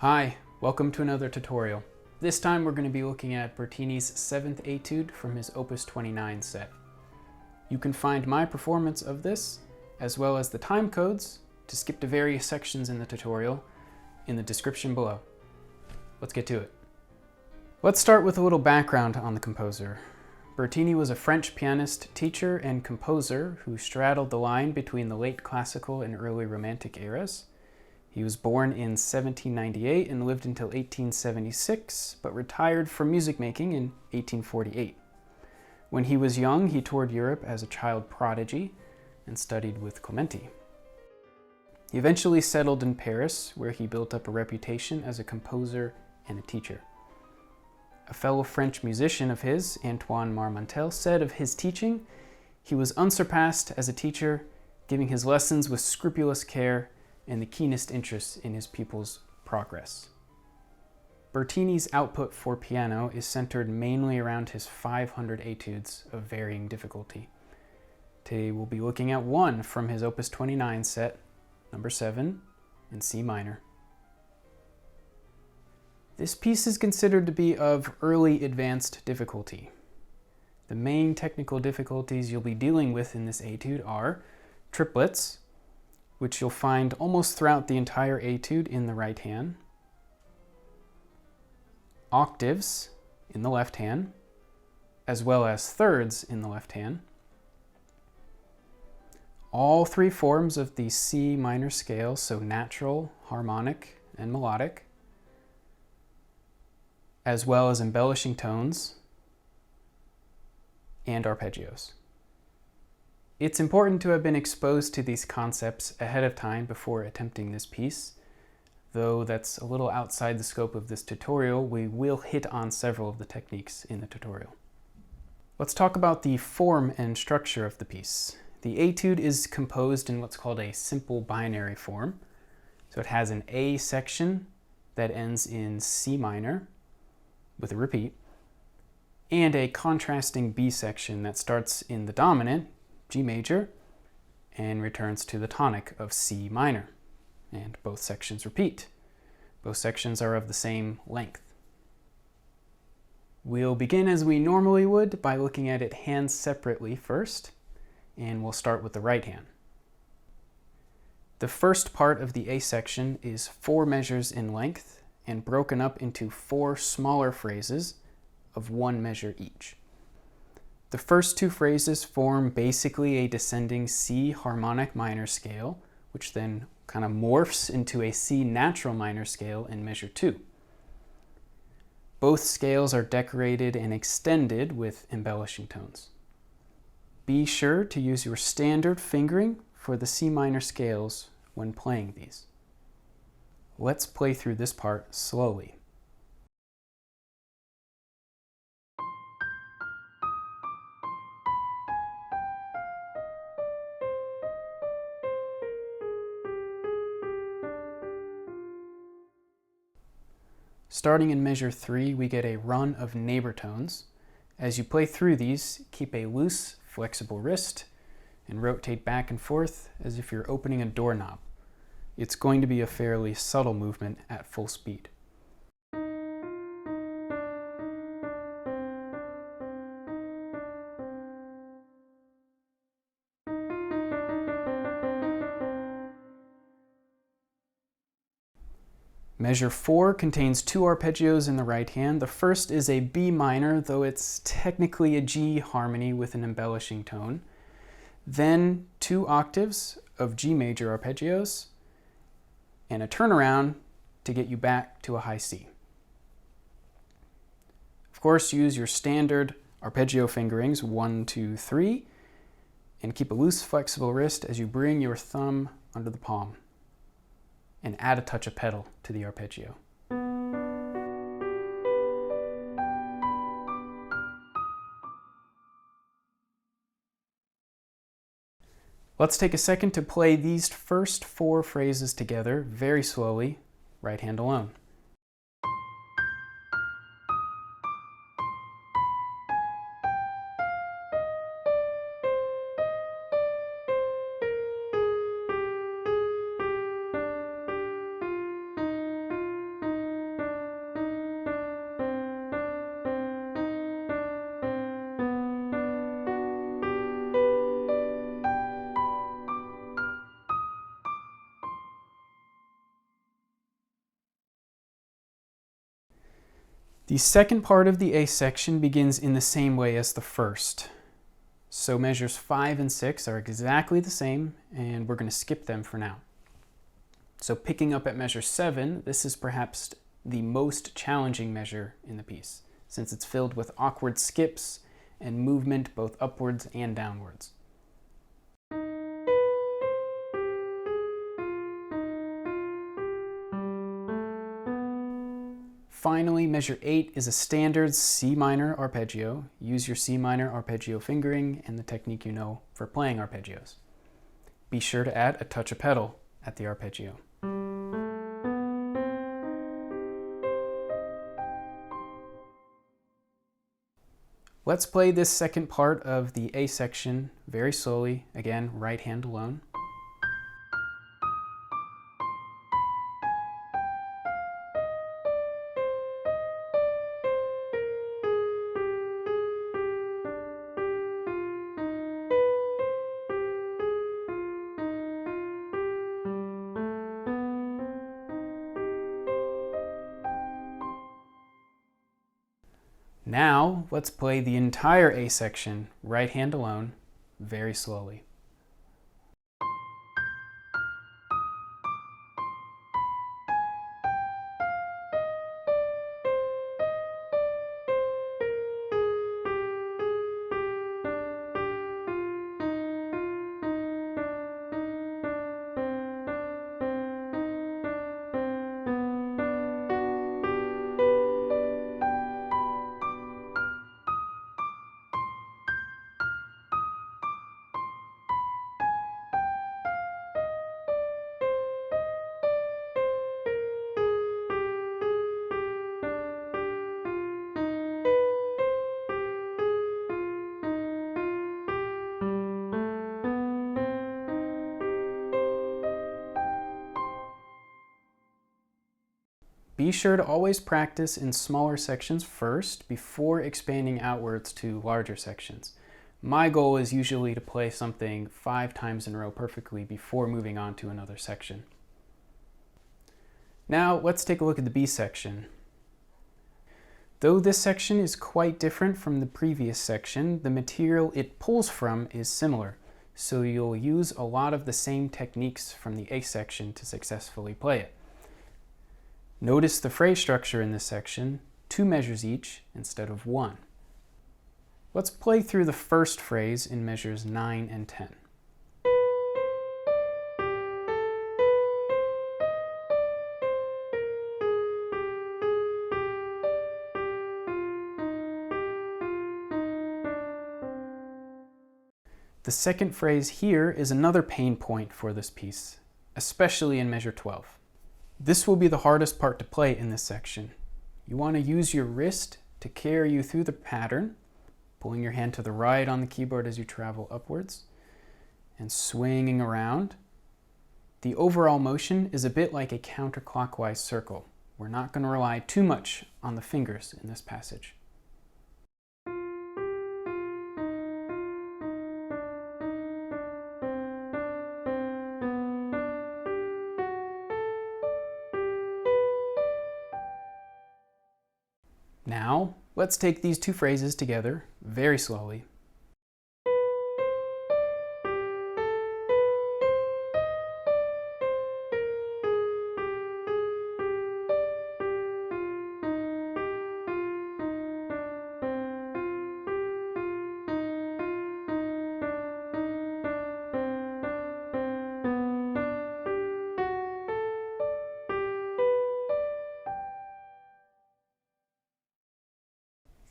Hi, welcome to another tutorial. This time we're going to be looking at Bertini's 7th Etude from his Opus 29 set. You can find my performance of this, as well as the time codes to skip to various sections in the tutorial, in the description below. Let's get to it. Let's start with a little background on the composer. Bertini was a French pianist, teacher, and composer who straddled the line between the late classical and early Romantic eras. He was born in 1798 and lived until 1876, but retired from music making in 1848. When he was young, he toured Europe as a child prodigy and studied with Clementi. He eventually settled in Paris, where he built up a reputation as a composer and a teacher. A fellow French musician of his, Antoine Marmontel, said of his teaching, "He was unsurpassed as a teacher, giving his lessons with scrupulous care and the keenest interest in his pupils' progress." Bertini's output for piano is centered mainly around his 500 etudes of varying difficulty. Today we'll be looking at one from his Opus 29 set, number 7, in C minor. This piece is considered to be of early advanced difficulty. The main technical difficulties you'll be dealing with in this etude are triplets, which you'll find almost throughout the entire etude in the right hand, octaves in the left hand, as well as thirds in the left hand, all three forms of the C minor scale, so natural, harmonic, and melodic, as well as embellishing tones and arpeggios. It's important to have been exposed to these concepts ahead of time before attempting this piece. Though that's a little outside the scope of this tutorial, we will hit on several of the techniques in the tutorial. Let's talk about the form and structure of the piece. The etude is composed in what's called a simple binary form. So it has an A section that ends in C minor with a repeat, and a contrasting B section that starts in the dominant, G major, and returns to the tonic of C minor. And both sections repeat. Both sections are of the same length. We'll begin as we normally would by looking at it hands separately first, and we'll start with the right hand. The first part of the A section is 4 measures in length and broken up into 4 smaller phrases of 1 measure each. The first 2 phrases form basically a descending C harmonic minor scale, which then kind of morphs into a C natural minor scale in measure 2. Both scales are decorated and extended with embellishing tones. Be sure to use your standard fingering for the C minor scales when playing these. Let's play through this part slowly. Starting in measure 3, we get a run of neighbor tones. As you play through these, keep a loose, flexible wrist and rotate back and forth as if you're opening a doorknob. It's going to be a fairly subtle movement at full speed. Measure 4 contains 2 arpeggios in the right hand. The first is a B minor, though it's technically a G harmony with an embellishing tone. Then 2 octaves of G major arpeggios, and a turnaround to get you back to a high C. Of course, use your standard arpeggio fingerings, 1, 2, 3, and keep a loose, flexible wrist as you bring your thumb under the palm, and add a touch of pedal to the arpeggio. Let's take a second to play these first 4 phrases together very slowly, right hand alone. The second part of the A section begins in the same way as the first. So measures 5 and 6 are exactly the same, and we're going to skip them for now. So picking up at measure 7, this is perhaps the most challenging measure in the piece, since it's filled with awkward skips and movement both upwards and downwards. Finally, measure 8 is a standard C minor arpeggio. Use your C minor arpeggio fingering and the technique you know for playing arpeggios. Be sure to add a touch of pedal at the arpeggio. Let's play this second part of the A section very slowly, again, right hand alone. Now, let's play the entire A section, right hand alone, very slowly. Be sure to always practice in smaller sections first before expanding outwards to larger sections. My goal is usually to play something 5 times in a row perfectly before moving on to another section. Now let's take a look at the B section. Though this section is quite different from the previous section, the material it pulls from is similar, so you'll use a lot of the same techniques from the A section to successfully play it. Notice the phrase structure in this section, 2 measures each instead of 1. Let's play through the first phrase in measures 9 and 10. The second phrase here is another pain point for this piece, especially in measure 12. This will be the hardest part to play in this section. You want to use your wrist to carry you through the pattern, pulling your hand to the right on the keyboard as you travel upwards, and swinging around. The overall motion is a bit like a counterclockwise circle. We're not going to rely too much on the fingers in this passage. Now, let's take these 2 phrases together very slowly.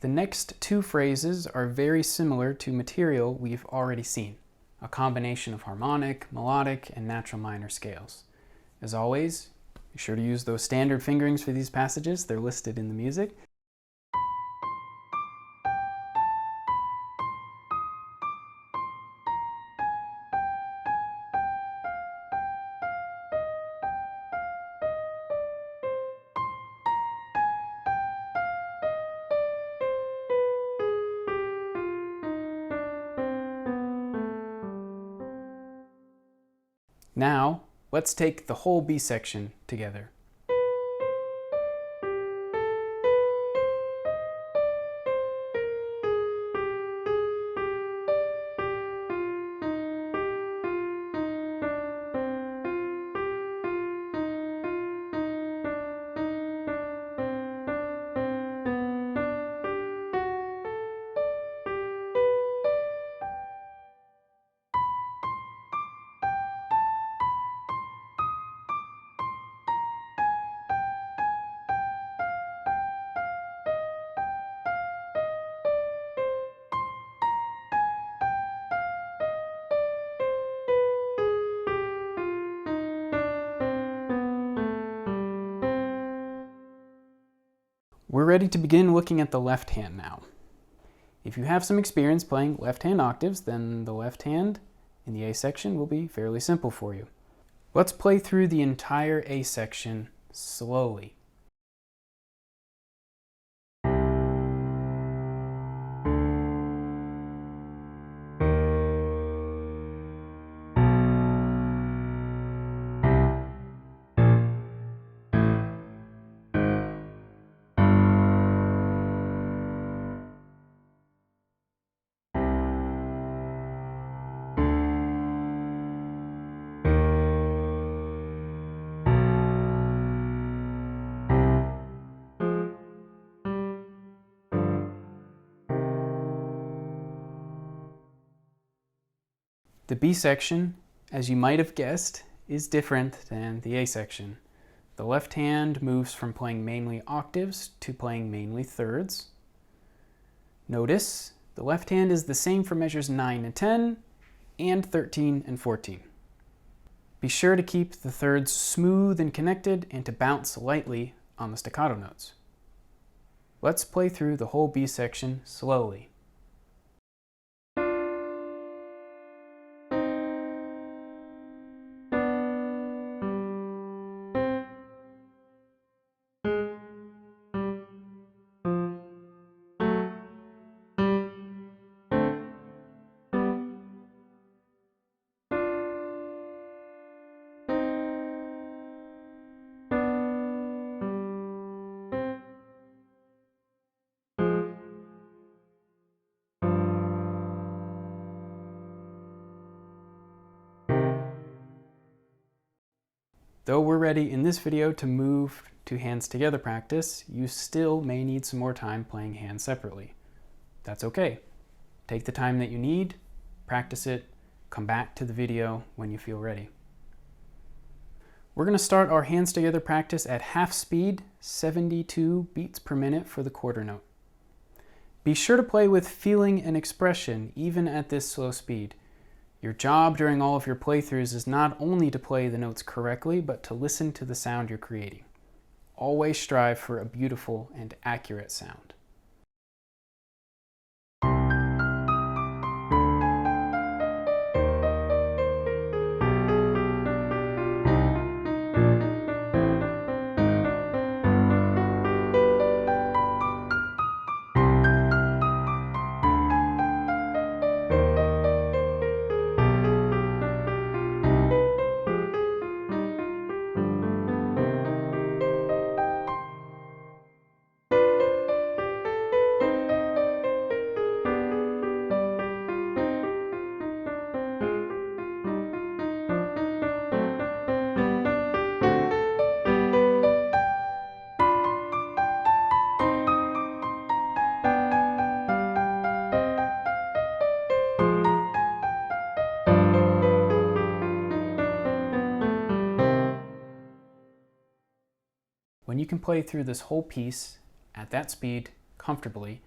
The next 2 phrases are very similar to material we've already seen, a combination of harmonic, melodic, and natural minor scales. As always, be sure to use those standard fingerings for these passages. They're listed in the music. Now, let's take the whole B section together. We're ready to begin looking at the left hand now. If you have some experience playing left hand octaves, then the left hand in the A section will be fairly simple for you. Let's play through the entire A section slowly. The B section, as you might have guessed, is different than the A section. The left hand moves from playing mainly octaves to playing mainly thirds. Notice, the left hand is the same for measures 9 and 10, and 13 and 14. Be sure to keep the thirds smooth and connected and to bounce lightly on the staccato notes. Let's play through the whole B section slowly. Though we're ready in this video to move to hands together practice, you still may need some more time playing hands separately. That's okay. Take the time that you need, practice it, come back to the video when you feel ready. We're going to start our hands together practice at half speed, 72 beats per minute for the quarter note. Be sure to play with feeling and expression even at this slow speed. Your job during all of your playthroughs is not only to play the notes correctly, but to listen to the sound you're creating. Always strive for a beautiful and accurate sound. When you can play through this whole piece at that speed comfortably,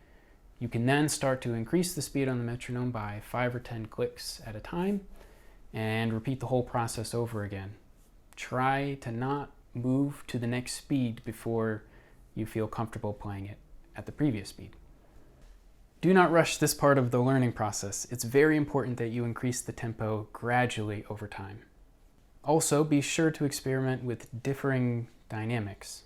you can then start to increase the speed on the metronome by 5 or 10 clicks at a time and repeat the whole process over again. Try to not move to the next speed before you feel comfortable playing it at the previous speed. Do not rush this part of the learning process. It's very important that you increase the tempo gradually over time. Also, be sure to experiment with differing dynamics.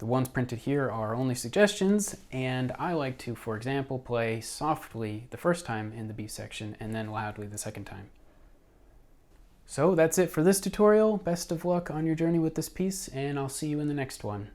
The ones printed here are only suggestions, and I like to, for example, play softly the first time in the B section and then loudly the second time. So that's it for this tutorial. Best of luck on your journey with this piece, and I'll see you in the next one.